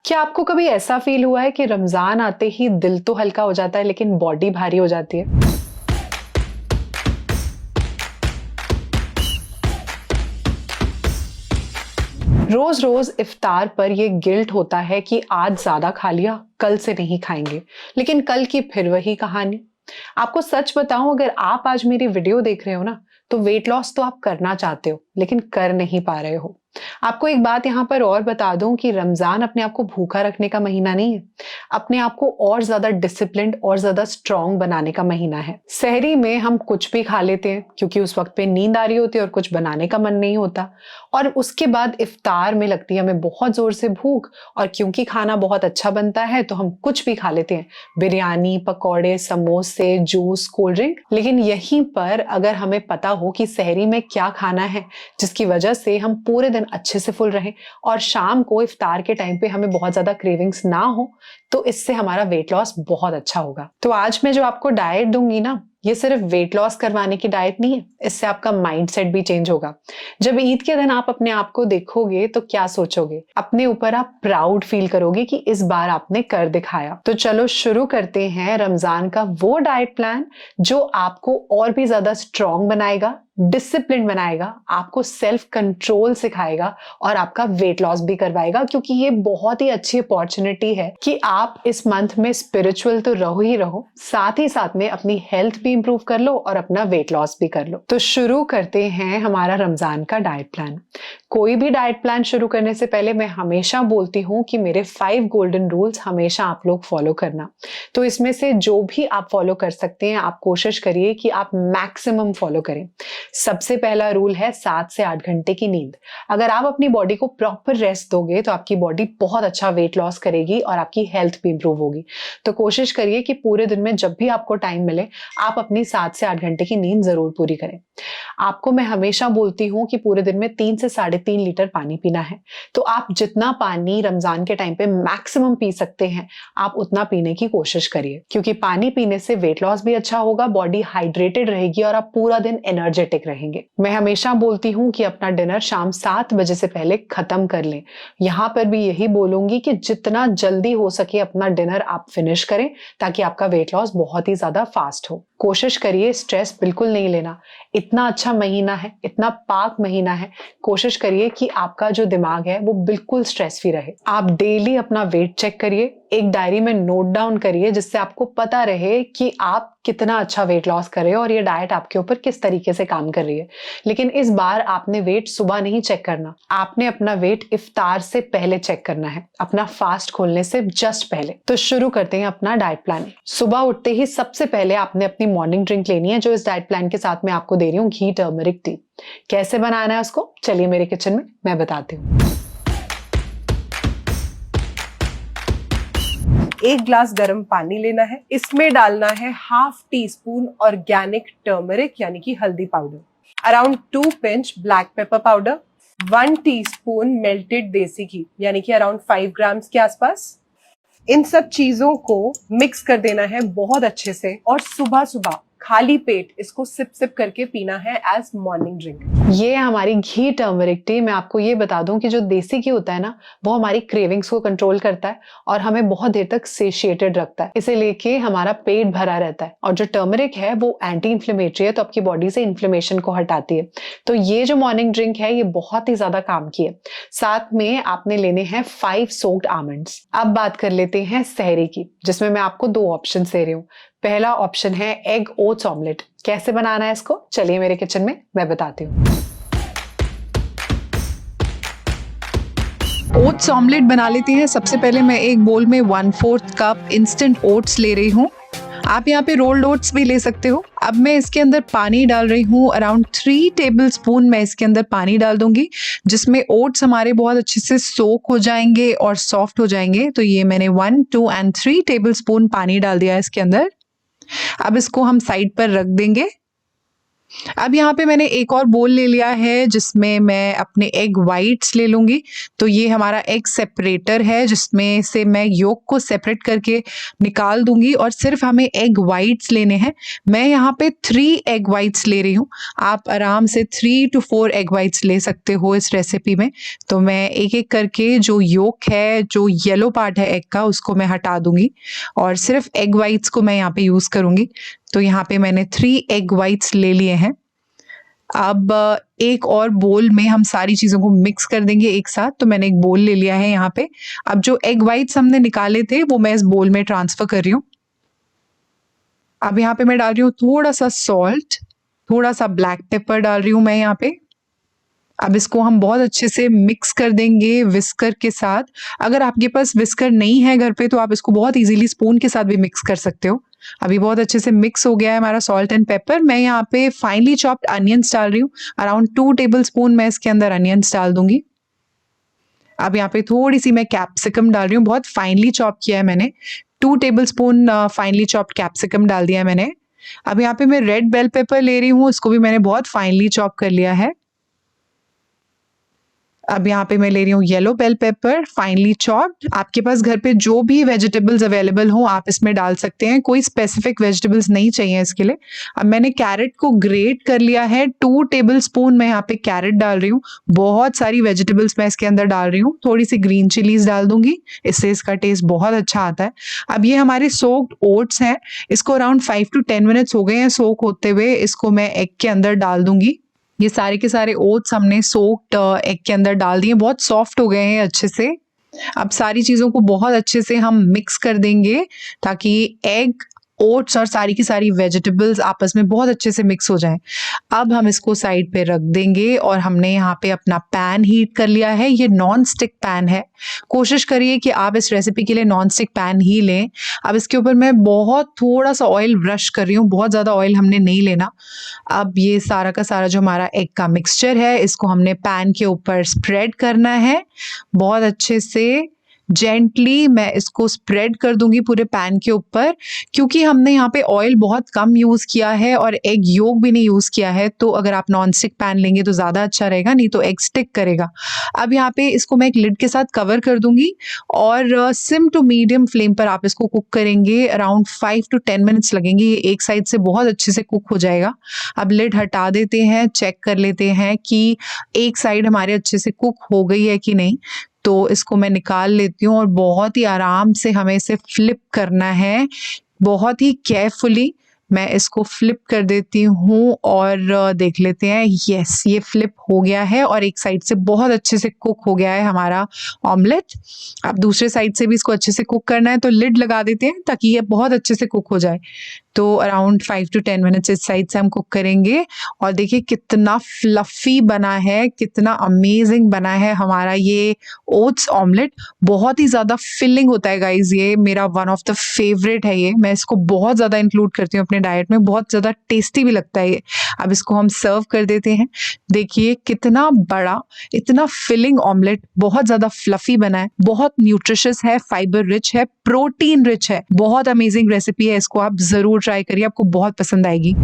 क्या आपको कभी ऐसा फील हुआ है कि रमजान आते ही दिल तो हल्का हो जाता है लेकिन बॉडी भारी हो जाती है? रोज रोज इफ्तार पर ये गिल्ट होता है कि आज ज्यादा खा लिया, कल से नहीं खाएंगे। लेकिन कल की फिर वही कहानी। आपको सच बताऊं, अगर आप आज मेरी वीडियो देख रहे हो ना, तो वेट लॉस तो आप करना चाहते हो लेकिन कर नहीं पा रहे हो। आपको एक बात यहाँ पर और बता दूं कि रमजान अपने आप को भूखा रखने का महीना नहीं है, अपने आप को और ज्यादा डिसिप्लिन्ड और ज्यादा स्ट्रांग बनाने का महीना है। सहरी में हम कुछ भी खा लेते हैं क्योंकि उस वक्त पे नींद आ रही होती है और कुछ बनाने का मन नहीं होता, और उसके बाद इफ्तार में लगती है हमें बहुत जोर से भूख, और क्योंकि खाना बहुत अच्छा बनता है तो हम कुछ भी खा लेते हैं, बिरयानी, पकौड़े, समोसे, जूस, कोल्ड ड्रिंक। लेकिन यहीं पर अगर हमें पता हो कि सहरी में क्या खाना है जिसकी वजह से हम पूरे दिन अच्छे से फुल रहें और शाम को इफ्तार के टाइम पे हमें बहुत ज्यादा क्रेविंग्स ना हो, तो इससे हमारा वेट लॉस बहुत अच्छा होगा। तो आज मैं जो आपको डाइट दूंगी ना, ये सिर्फ वेट लॉस करवाने की डाइट नहीं है, इससे आपका माइंडसेट भी चेंज होगा। जब ईद के दिन आप अपने आप को देखोगे तो क्या सोचोगे? अपने ऊपर आप प्राउड फील करोगे कि इस बार आपने कर दिखाया। तो चलो शुरू करते हैं रमजान का वो डाइट प्लान जो आपको और भी ज्यादा स्ट्रांग बनाएगा, डिसिप्लिन बनाएगा, आपको सेल्फ कंट्रोल सिखाएगा और आपका वेट लॉस भी करवाएगा। क्योंकि ये बहुत ही अच्छी अपॉर्चुनिटी है कि आप इस मंथ में स्पिरिचुअल तो रहो ही रहो, साथ ही साथ में अपनी हेल्थ भी इंप्रूव कर लो और अपना वेट लॉस भी कर लो। तो शुरू करते हैं हमारा रमजान का डाइट प्लान। कोई भी डाइट प्लान शुरू करने से पहले मैं हमेशा बोलती हूँ कि मेरे 5 गोल्डन रूल्स हमेशा आप लोग फॉलो करना। तो इसमें से जो भी आप फॉलो कर सकते हैं, आप कोशिश करिए कि आप मैक्सिमम फॉलो करें। सबसे पहला रूल है 7 से 8 घंटे की नींद। अगर आप अपनी बॉडी को प्रॉपर रेस्ट दोगे तो आपकी बॉडी बहुत अच्छा वेट लॉस करेगी और आपकी हेल्थ भी इंप्रूव होगी। तो कोशिश करिए कि पूरे दिन में जब भी आपको टाइम मिले आप अपनी 7 से 8 घंटे की नींद जरूर पूरी करें। आपको मैं हमेशा बोलती हूँ कि पूरे दिन में 3 से 3.5 लीटर पानी पीना है। तो आप जितना पानी रमजान के टाइम पे मैक्सिमम पी सकते हैं, आप उतना पीने की कोशिश करिए, क्योंकि पानी पीने से वेट लॉस भी अच्छा होगा, बॉडी हाइड्रेटेड रहेगी और आप पूरा दिन एनर्जेटिक रहेंगे। मैं हमेशा बोलती हूँ कि अपना डिनर शाम 7 बजे से पहले खत्म कर लें। यहाँ पर भी यही बोलूंगी कि जितना जल्दी हो सके अपना डिनर आप फिनिश करें ताकि आपका वेट लॉस बहुत ही ज्यादा फास्ट हो। कोशिश करिए स्ट्रेस बिल्कुल नहीं लेना। इतना अच्छा महीना है, इतना पाक महीना है, कोशिश करिए कि आपका जो दिमाग है वो बिल्कुल स्ट्रेस फ्री रहे। आप डेली अपना वेट चेक करिए, एक डायरी में नोट डाउन करिए जिससे आपको पता रहे कि आप कितना अच्छा वेट लॉस कर रहे हो और ये डाइट आपके ऊपर किस तरीके से काम कर रही है। लेकिन इस बार आपने वेट सुबह नहीं चेक करना, आपने अपना वेट इफ्तार से पहले चेक करना है, अपना फास्ट खोलने से जस्ट पहले। तो शुरू करते हैं अपना डाइट प्लान। सुबह उठते ही सबसे पहले आपने अपनी मॉर्निंग ड्रिंक लेनी है, जो इस डाइट प्लान के साथ मैं आपको दे रही हूँ, घी टर्मरिक टी। कैसे बनाना है उसको चलिए मेरे किचन में मैं बताती हूँ। 1 ग्लास गर्म पानी लेना है, इसमें डालना है ½ टीस्पून ऑर्गेनिक टर्मरिक यानी कि हल्दी powder, around 2 pinch black pepper powder, 1 teaspoon melted देसी घी यानी कि अराउंड 5 ग्राम्स के आसपास। इन सब चीजों को मिक्स कर देना है बहुत अच्छे से और सुबह सुबह खाली पेट इसको सिप सिप करके पीना है एज मॉर्निंग ड्रिंक। ये हमारी घी टर्मरिक टी। मैं आपको ये बता दूं कि जो देसी घी होता है ना, वो हमारी क्रेविंग्स को कंट्रोल करता है और हमें बहुत देर तक सेशिएटेड रखता है, इसे लेके हमारा पेट भरा रहता है। और जो टर्मरिक है वो एंटी इन्फ्लेमेटरी है, तो आपकी बॉडी से इन्फ्लेमेशन को हटाती है। तो ये जो मॉर्निंग ड्रिंक है ये बहुत ही ज्यादा काम की है। साथ में आपने लेने हैं 5 सोक्ड आमंड्स। अब बात कर लेते हैं सहरी की, जिसमें मैं आपको 2 ऑप्शन दे रही हूँ। पहला ऑप्शन है एग ओट्स ऑमलेट। कैसे बनाना है इसको चलिए मेरे किचन में मैं बताती हूँ। ओट्स ऑमलेट बना लेते हैं। सबसे पहले मैं एक बोल में 1/4 कप इंस्टेंट ओट्स ले रही हूँ। आप यहाँ पे रोल्ड ओट्स भी ले सकते हो। अब मैं इसके अंदर पानी डाल रही हूँ, अराउंड 3 टेबलस्पून मैं इसके अंदर पानी डाल दूंगी, जिसमें ओट्स हमारे बहुत अच्छे से सोक हो जाएंगे और सॉफ्ट हो जाएंगे। तो ये मैंने 1, 2 एंड 3 टेबलस्पून पानी डाल दिया है इसके अंदर। अब इसको हम साइड पर रख देंगे। अब यहाँ पे मैंने एक और बोल ले लिया है जिसमें मैं अपने एग वाइट्स ले लूँगी। तो ये हमारा एग सेपरेटर है जिसमें से मैं योक को सेपरेट करके निकाल दूँगी और सिर्फ हमें एग वाइट्स लेने हैं। मैं यहाँ पे 3 एग वाइट्स ले रही हूँ। आप आराम से 3 to 4 एग वाइट्स ले सकते हो इस रेसिपी में। तो मैं एक-एक करके जो योक है, जो येलो पार्ट है एग का, उसको मैं हटा दूँगी और सिर्फ एग वाइट्स को मैं यहाँ पे यूज़ करूँगी। तो यहाँ पे मैंने 3 एग वाइट्स ले लिए हैं। अब एक और बोल में हम सारी चीज़ों को मिक्स कर देंगे एक साथ। तो मैंने एक बोल ले लिया है यहाँ पे। अब जो एग वाइट्स हमने निकाले थे वो मैं इस बोल में ट्रांसफ़र कर रही हूँ। अब यहाँ पे मैं डाल रही हूँ थोड़ा-सा सॉल्ट, थोड़ा-सा ब्लैक पेपर डाल रही हूँ मैं यहाँ पे। अब इसको हम बहुत अच्छे से मिक्स कर देंगे विस्कर के साथ। अगर आपके पास विस्कर नहीं है घर पे तो आप इसको बहुत ईज़िली स्पून के साथ भी मिक्स कर सकते हो। अभी बहुत अच्छे से मिक्स हो गया है हमारा सॉल्ट एंड पेपर। मैं यहाँ पे फाइनली चॉप्ड अनियंस डाल रही हूँ। अराउंड 2 टेबलस्पून मैं इसके अंदर अनियंस डाल दूँगी। अब यहाँ पे थोड़ी-सी मैं कैप्सिकम डाल रही हूँ, बहुत फाइनली चॉप किया है मैंने। 2 टेबलस्पून फाइनली चॉप्ड कैप्सिकम डाल दिया है मैंने। अब यहाँ पे मैं रेड बेल पेपर ले रही हूँ, इसको भी मैंने बहुत फाइनली चॉप कर लिया है। अब यहाँ पे मैं ले रही हूँ yellow bell pepper finely chopped. आपके पास घर पे जो भी वेजिटेबल्स अवेलेबल हो आप इसमें डाल सकते हैं, कोई स्पेसिफिक वेजिटेबल्स नहीं चाहिए इसके लिए। अब मैंने कैरेट को ग्रेट कर लिया है, 2 टेबलस्पून मैं यहाँ पे कैरेट डाल रही हूँ। बहुत सारी वेजिटेबल्स मैं इसके अंदर डाल रही हूँ। थोड़ी सी ग्रीन चिलीज डाल दूंगी, इससे इसका टेस्ट बहुत अच्छा आता है। अब ये हमारे सोक्ड ओट्स हैं, इसको अराउंड 5 to 10 मिनट्स हो गए हैं सोक होते हुए। इसको मैं एग के अंदर डाल दूंगी। ये सारे के सारे ओट्स हमने सोक्ड एग के अंदर डाल दिए, बहुत सॉफ्ट हो गए हैं अच्छे से। अब सारी चीज़ों को बहुत अच्छे से हम मिक्स कर देंगे ताकि एग, ओट्स और सारी की सारी वेजिटेबल्स आपस में बहुत अच्छे से मिक्स हो जाएं। अब हम इसको साइड पे रख देंगे और हमने यहाँ पे अपना पैन हीट कर लिया है। ये नॉन स्टिक पैन है, कोशिश करिए कि आप इस रेसिपी के लिए नॉन स्टिक पैन ही लें। अब इसके ऊपर मैं बहुत थोड़ा सा ऑयल ब्रश कर रही हूँ, बहुत ज़्यादा ऑयल हमने नहीं लेना। अब ये सारा का सारा जो हमारा एग का मिक्सचर है इसको हमने पैन के ऊपर स्प्रेड करना है। बहुत अच्छे से जेंटली मैं इसको स्प्रेड कर दूंगी पूरे पैन के ऊपर। क्योंकि हमने यहाँ पे ऑयल बहुत कम यूज़ किया है और एग योक भी नहीं यूज़ किया है, तो अगर आप नॉन स्टिक पैन लेंगे तो ज़्यादा अच्छा रहेगा, नहीं तो एग स्टिक करेगा। अब यहाँ पे इसको मैं एक लिड के साथ कवर कर दूंगी और सिम टू मीडियम फ्लेम पर आप इसको कुक करेंगे। अराउंड 5 to 10 मिनट्स लगेंगे, ये एक साइड से बहुत अच्छे से कुक हो जाएगा। अब लिड हटा देते हैं, चेक कर लेते हैं कि एक साइड हमारे अच्छे से कुक हो गई है कि नहीं। तो इसको मैं निकाल लेती हूँ और बहुत ही आराम से हमें इसे फ्लिप करना है। बहुत ही केयरफुली मैं इसको फ्लिप कर देती हूँ और देख लेते हैं। यस, ये फ्लिप हो गया है और एक साइड से बहुत अच्छे से कुक हो गया है हमारा ऑमलेट। अब दूसरे साइड से भी इसको अच्छे से कुक करना है, तो लिड लगा देते हैं ताकि ये बहुत अच्छे से कुक हो जाए। तो अराउंड 5 to 10 मिनट्स इस साइड से हम कुक करेंगे। और देखिए कितना फ्लफी बना है, कितना अमेजिंग बना है हमारा ये ओट्स ऑमलेट। बहुत ही ज़्यादा फिलिंग होता है गाइज, ये मेरा वन ऑफ द फेवरेट है। ये मैं इसको बहुत ज़्यादा इंक्लूड करती हूँ अपने डाइट में, बहुत ज़्यादा टेस्टी भी लगता है ये। अब इसको हम सर्व कर देते हैं। देखिए कितना बड़ा, इतना फिलिंग ऑमलेट, बहुत ज़्यादा फ्लफी बना है, बहुत न्यूट्रिशियस है, फाइबर रिच है, प्रोटीन रिच है। बहुत अमेजिंग रेसिपी है, इसको आप ज़रूर ट्राई करिए, आपको बहुत पसंद आएगी।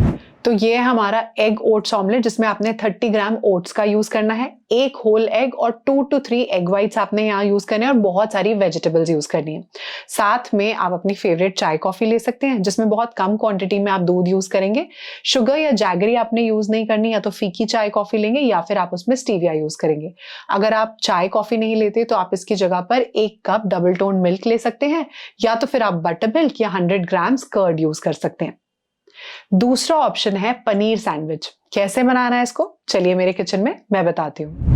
तो ये है हमारा एग ओट्स ऑमलेट जिसमें आपने 30 ग्राम ओट्स का यूज करना है, एक होल एग और 2 to 3 एग वाइट्स आपने यहाँ यूज करने हैं और बहुत सारी वेजिटेबल्स यूज करनी है। साथ में आप अपनी फेवरेट चाय कॉफी ले सकते हैं जिसमें बहुत कम क्वांटिटी में आप दूध यूज करेंगे। शुगर या जैगरी आपने यूज नहीं करनी, या तो फीकी चाय कॉफी लेंगे या फिर आप उसमें स्टीविया यूज करेंगे। अगर आप चाय कॉफी नहीं लेते तो आप इसकी जगह पर 1 कप डबल टोन मिल्क ले सकते हैं, या तो फिर आप बटर मिल्क या 100 ग्राम्स कर्ड यूज कर सकते हैं। दूसरा ऑप्शन है पनीर सैंडविच। कैसे बनाना है इसको, चलिए मेरे किचन में मैं बताती हूँ।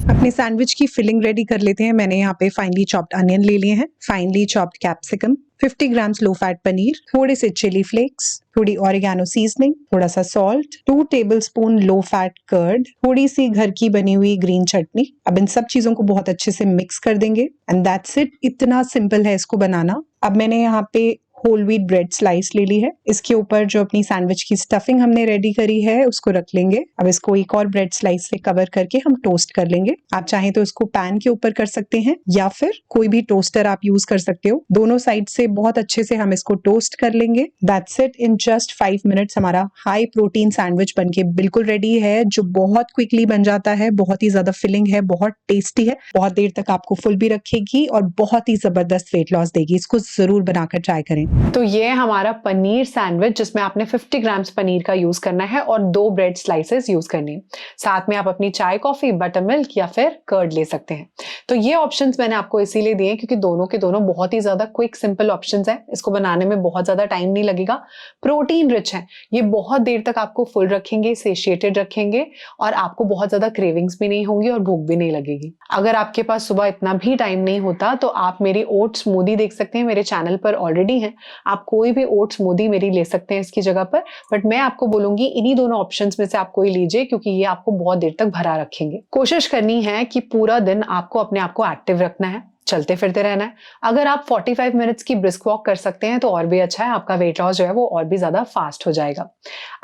अपने सैंडविच की फिलिंग रेडी कर लेते हैं। मैंने यहाँ पे फाइनली चॉप्ड अनियन ले लिए हैं, finely chopped capsicum, 50 grams low fat paneer, थोड़े से चिली फ्लेक्स, थोड़ी ऑरिगेनो सीजनिंग, थोड़ा सा salt, 2 tablespoon low fat curd, थोड़ी सी घर की बनी हुई ग्रीन चटनी। अब इन सब चीजों को बहुत अच्छे से मिक्स कर देंगे एंड दैट्स इट। इतना सिंपल है इसको बनाना। अब मैंने यहाँ पे होल व्हीट ब्रेड स्लाइस ले ली है। इसके ऊपर जो अपनी सैंडविच की स्टफिंग हमने रेडी करी है उसको रख लेंगे। अब इसको एक और ब्रेड स्लाइस से कवर करके हम टोस्ट कर लेंगे। आप चाहें तो इसको पैन के ऊपर कर सकते हैं या फिर कोई भी टोस्टर आप यूज कर सकते हो। दोनों साइड से बहुत अच्छे से हम इसको टोस्ट कर लेंगे। That's it, in just 5 minutes हमारा हाई प्रोटीन सैंडविच बनके बिल्कुल रेडी है, जो बहुत क्विकली बन जाता है, बहुत ही ज्यादा फिलिंग है, बहुत टेस्टी है, बहुत देर तक आपको फुल भी रखेगी और बहुत ही जबरदस्त वेट लॉस देगी। इसको जरूर बनाकर ट्राई करें। तो ये हमारा पनीर सैंडविच, जिसमें आपने 50 ग्राम्स पनीर का यूज करना है और 2 ब्रेड स्लाइसेस यूज करनी है। साथ में आप अपनी चाय, कॉफी, बटर मिल्क या फिर कर्ड ले सकते हैं। तो ये ऑप्शंस मैंने आपको इसीलिए दिए क्योंकि दोनों के दोनों बहुत ही ज्यादा क्विक सिंपल ऑप्शंस हैं। इसको बनाने में बहुत ज्यादा टाइम नहीं लगेगा, प्रोटीन रिच है, ये बहुत देर तक आपको फुल रखेंगे, सेशिएटेड रखेंगे और आपको बहुत ज्यादा क्रेविंग्स भी नहीं होंगी और भूख भी नहीं लगेगी। अगर आपके पास सुबह इतना भी टाइम नहीं होता तो आप मेरी ओट स्मूदी देख सकते हैं, मेरे चैनल पर ऑलरेडी है। आप कोई भी ओट स्मूदी मेरी ले सकते हैं इसकी जगह पर, बट मैं आपको बोलूंगी इन्हीं दोनों ऑप्शंस में से आप कोई लीजिए क्योंकि ये आपको बहुत देर तक भरा रखेंगे। कोशिश करनी है कि पूरा दिन आपको अपने आप को एक्टिव रखना है, चलते फिरते रहना है। अगर आप 45 मिनट्स की ब्रिस्क वॉक कर सकते हैं तो और भी अच्छा है, आपका वेट लॉस जो है वो और भी ज्यादा फास्ट हो जाएगा।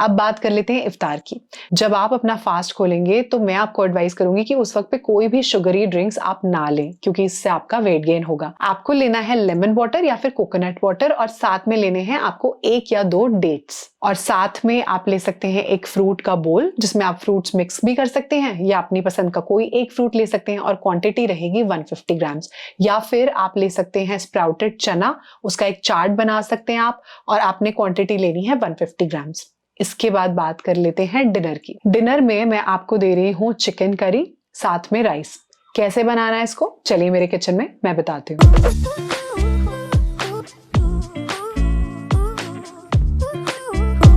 अब बात कर लेते हैं इफ्तार की। जब आप अपना फास्ट खोलेंगे तो मैं आपको एडवाइस करूंगी कि उस वक्त पे कोई भी शुगरी ड्रिंक्स आप ना लें क्योंकि इससे आपका वेट गेन होगा। आपको लेना है लेमन वाटर या फिर कोकोनट वाटर और साथ में लेने हैं आपको 1 या 2 डेट्स और साथ में आप ले सकते हैं एक फ्रूट का बोल जिसमें आप फ्रूट्स मिक्स भी कर सकते हैं या अपनी पसंद का कोई एक फ्रूट ले सकते हैं और क्वांटिटी रहेगी 150 ग्राम्स। या फिर आप ले सकते हैं स्प्राउटेड चना, उसका एक चार्ट बना सकते हैं आप और आपने क्वांटिटी लेनी है 150 ग्राम्स। इसके बाद बात कर लेते हैं डिनर की। डिनर में मैं आपको दे रही हूँ चिकन करी साथ में राइस। कैसे बनाना है इसको, चलिए मेरे किचन में मैं बताती हूँ।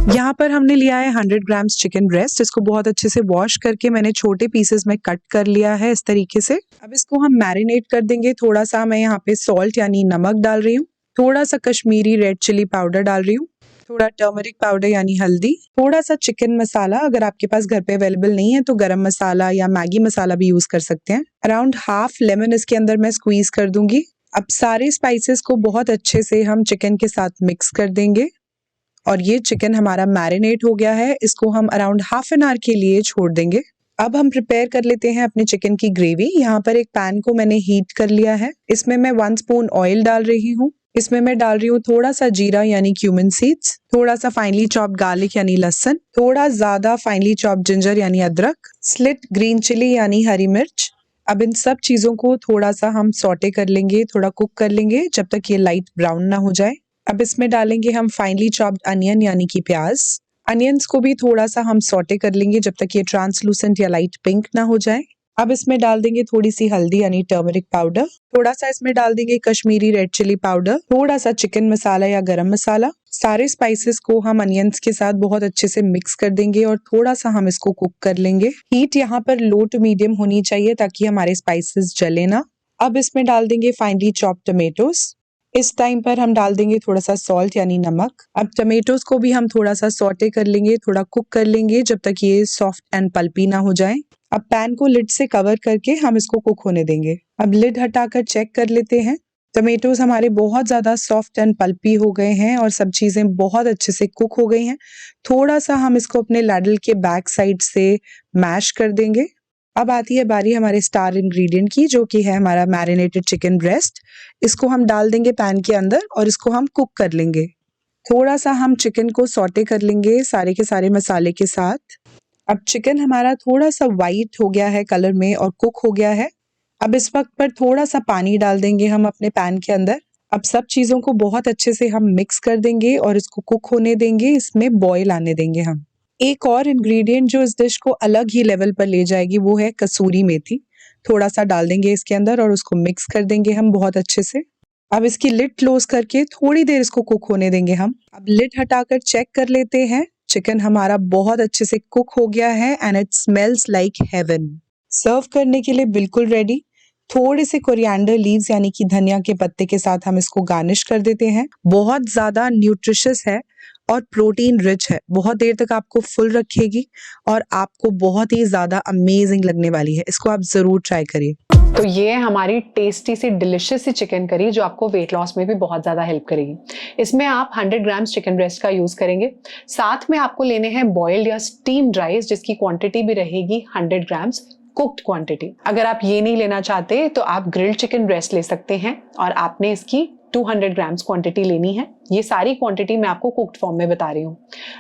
यहाँ पर हमने लिया है 100 ग्राम्स चिकन ब्रेस्ट। इसको बहुत अच्छे से वॉश करके मैंने छोटे पीसेस में कट कर लिया है इस तरीके से। अब इसको हम मैरिनेट कर देंगे। थोड़ा सा मैं यहाँ पे सॉल्ट यानी नमक डाल रही हूँ, थोड़ा सा कश्मीरी रेड चिली पाउडर डाल रही हूँ, थोड़ा टर्मरिक पाउडर यानी हल्दी, थोड़ा सा चिकन मसाला, अगर आपके पास घर पे अवेलेबल नहीं है तो गरम मसाला या मैगी मसाला भी यूज कर सकते हैं। अराउंड हाफ लेमन इसके अंदर मैं स्क्वीज कर दूंगी। अब सारे स्पाइसेस को बहुत अच्छे से हम चिकन के साथ मिक्स कर देंगे और ये चिकन हमारा मैरिनेट हो गया है। इसको हम अराउंड हाफ एन आवर के लिए छोड़ देंगे। अब हम प्रिपेयर कर लेते हैं अपने चिकन की ग्रेवी। यहाँ पर एक पैन को मैंने हीट कर लिया है। इसमें मैं 1 स्पून ऑयल डाल रही हूँ। इसमें मैं डाल रही हूँ थोड़ा सा जीरा यानी क्यूमिन सीड्स, थोड़ा सा फाइनली चॉप्ड गार्लिक यानी लहसुन, थोड़ा ज्यादा फाइनली चॉप्ड जिंजर यानी अदरक, स्लिट ग्रीन चिली यानी हरी मिर्च। अब इन सब चीजों को थोड़ा सा हम सॉटे कर लेंगे, थोड़ा कुक कर लेंगे जब तक ये लाइट ब्राउन ना हो जाए। अब इसमें डालेंगे हम फाइनली चॉप्ड अनियन यानी कि प्याज। अनियंस को भी थोड़ा सा हम सॉटे कर लेंगे जब तक ये ट्रांसलूसेंट या लाइट पिंक ना हो जाए। अब इसमें डाल देंगे थोड़ी सी हल्दी यानी टर्मरिक पाउडर, थोड़ा सा इसमें डाल देंगे कश्मीरी रेड चिली पाउडर, थोड़ा सा चिकन मसाला या गरम मसाला। सारे स्पाइसेस को हम अनियंस के साथ बहुत अच्छे से मिक्स कर देंगे और थोड़ा सा हम इसको कुक कर लेंगे। हीट यहाँ पर लो टू मीडियम होनी चाहिए ताकि हमारे स्पाइसेस जले ना। अब इसमें डाल देंगे फाइनली चॉप्ड टमेटोज। इस टाइम पर हम डाल देंगे थोड़ा सा सॉल्ट यानी नमक। अब टमेटोज को भी हम थोड़ा सा सॉटे कर लेंगे, थोड़ा कुक कर लेंगे जब तक ये सॉफ्ट एंड पल्पी ना हो जाए। अब पैन को लिड से कवर करके हम इसको कुक होने देंगे। अब लिड हटाकर चेक कर लेते हैं। टमेटोज हमारे बहुत ज्यादा सॉफ्ट एंड पल्पी हो गए हैं और सब चीजें बहुत अच्छे से कुक हो गई हैं। थोड़ा सा हम इसको अपने लैडल के बैक साइड से मैश कर देंगे। अब आती है बारी हमारे स्टार इंग्रेडिएंट की, जो कि है हमारा मैरिनेटेड चिकन ब्रेस्ट। इसको हम डाल देंगे पैन के अंदर और इसको हम कुक कर लेंगे। थोड़ा सा हम चिकन को सॉटे कर लेंगे सारे के सारे मसाले के साथ। अब चिकन हमारा थोड़ा सा वाइट हो गया है कलर में और कुक हो गया है। अब इस वक्त पर थोड़ा सा पानी डाल देंगे हम अपने पैन के अंदर। अब सब चीजों को बहुत अच्छे से हम मिक्स कर देंगे और इसको कुक होने देंगे, इसमें बॉईल आने देंगे हम। एक और इंग्रेडिएंट जो इस डिश को अलग ही लेवल पर ले जाएगी वो है कसूरी मेथी। थोड़ा सा डाल देंगे इसके अंदर और उसको मिक्स कर देंगे हम बहुत अच्छे से। अब इसकी लिड क्लोज करके थोड़ी देर इसको कुक होने देंगे हम। अब लिड हटाकर चेक कर लेते हैं। चिकन हमारा बहुत अच्छे से कुक हो गया है and it smells like heaven. Serve करने के लिए बिल्कुल रेडी। थोड़े से कोरिएंडर लीव्स यानी कि धनिया के पत्ते के साथ हम इसको गार्निश कर देते हैं। बहुत ज्यादा न्यूट्रिशियस है और प्रोटीन रिच है, बहुत देर तक आपको फुल रखेगी और आपको बहुत ही ज्यादा अमेजिंग लगने वाली है। इसको आप जरूर ट्राई करिए। तो ये है हमारी टेस्टी सी डिलिशियस सी चिकन करी जो आपको वेट लॉस में भी बहुत ज़्यादा हेल्प करेगी। इसमें आप 100 ग्राम्स चिकन ब्रेस्ट का यूज़ करेंगे। साथ में आपको लेने हैं बॉइल्ड या स्टीम्ड राइस जिसकी क्वांटिटी भी रहेगी 100 ग्राम्स कुक्ड क्वांटिटी। अगर आप ये नहीं लेना चाहते तो आप ग्रिल्ड चिकन ब्रेस्ट ले सकते हैं और आपने इसकी 200 ग्राम्स क्वांटिटी लेनी है। ये सारी क्वांटिटी मैं आपको कुक्ड फॉर्म में बता रही हूँ।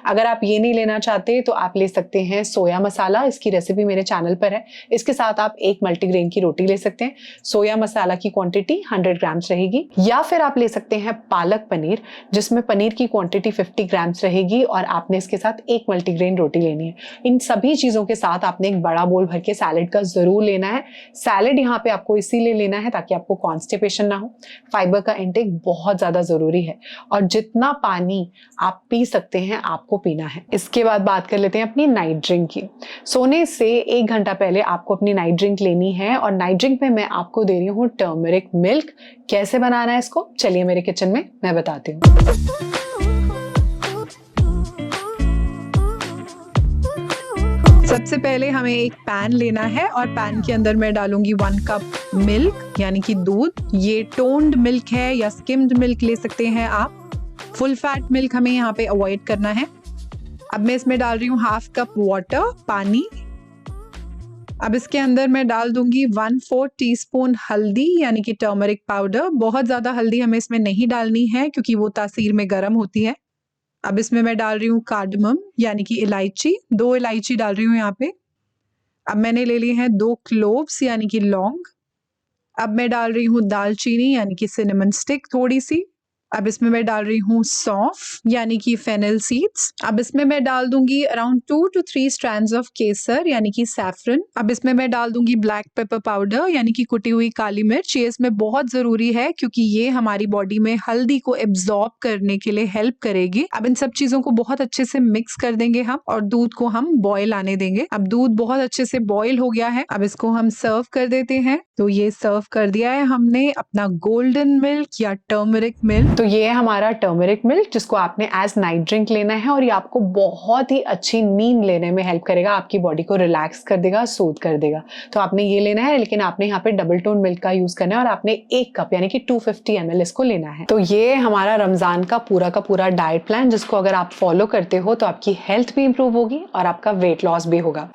अगर आप ये नहीं लेना चाहते तो आप ले सकते हैं सोया मसाला, इसकी रेसिपी मेरे चैनल पर है। इसके साथ आप एक मल्टीग्रेन की रोटी ले सकते हैं। सोया मसाला की क्वांटिटी 100 ग्राम्स रहेगी। या फिर आप ले सकते हैं पालक पनीर जिसमें पनीर की क्वांटिटी 50 ग्राम्स रहेगी और आपने इसके साथ एक मल्टीग्रेन रोटी लेनी है। इन सभी चीज़ों के साथ आपने एक बड़ा बोल भर के सैलेड का ज़रूर लेना है। सैलेड यहाँ पे आपको इसीलिए लेना है ताकि आपको कॉन्स्टिपेशन ना हो। फाइबर का इंटेक बहुत ज़्यादा ज़रूरी है और जितना पानी आप पी सकते हैं आपको पीना है। इसके बाद बात कर लेते हैं अपनी नाइट ड्रिंक की। सोने से 1 घंटा पहले आपको अपनी नाइट ड्रिंक लेनी है और नाइट ड्रिंक में मैं आपको दे रही हूँ टर्मरिक मिल्क। कैसे बनाना है इसको, चलिए मेरे किचन में मैं बताती हूँ। सबसे पहले हमें एक पैन लेना है और पैन के अंदर मैं डालूंगी 1 कप मिल्क यानी कि दूध। ये टोन्ड मिल्क है या स्किम्ड मिल्क ले सकते हैं आप। फुल फैट मिल्क हमें यहाँ पे अवॉइड करना है। अब मैं इसमें डाल रही हूँ 1/2 कप वाटर, पानी। अब इसके अंदर मैं डाल दूंगी 1/4 टीस्पून हल्दी यानी कि टर्मरिक पाउडर। बहुत ज़्यादा हल्दी हमें इसमें नहीं डालनी है क्योंकि वो तासीर में गर्म होती है। अब इसमें मैं डाल रही हूँ कार्डमम यानी कि इलायची, 2 इलायची डाल रही हूँ यहाँ पे। अब मैंने ले लिए हैं 2 क्लोव्स यानी कि लौंग। अब मैं डाल रही हूँ दालचीनी यानी कि सिनेमन स्टिक थोड़ी सी। अब इसमें मैं डाल रही हूँ सौंफ यानी कि फेनल सीड्स। अब इसमें मैं डाल दूंगी अराउंड 2 to 3 स्ट्रैंड्स ऑफ केसर यानी कि सैफरन। अब इसमें मैं डाल दूंगी ब्लैक पेपर पाउडर यानी कि कुटी हुई काली मिर्च। ये इसमें बहुत जरूरी है क्योंकि ये हमारी बॉडी में हल्दी को एब्जॉर्ब करने के लिए हेल्प करेगी। अब इन सब चीजों को बहुत अच्छे से मिक्स कर देंगे हम और दूध को हम बॉयल आने देंगे। अब दूध बहुत अच्छे से बॉयल हो गया है। अब इसको हम सर्व कर देते हैं। तो ये सर्व कर दिया है हमने अपना गोल्डन मिल्क या टर्मरिक मिल्क। तो ये है हमारा टर्मरिक मिल्क जिसको आपने एज नाइट ड्रिंक लेना है और ये आपको बहुत ही अच्छी नींद लेने में हेल्प करेगा। आपकी बॉडी को रिलैक्स कर देगा, सूद कर देगा। तो आपने ये लेना है, लेकिन आपने यहाँ पे डबल टोन मिल्क का यूज करना है और आपने 1 कप यानी कि 250 ml इसको लेना है। तो ये हमारा रमजान का पूरा डाइट प्लान जिसको अगर आप फॉलो करते हो तो आपकी हेल्थ भी इंप्रूव होगी और आपका वेट लॉस भी होगा।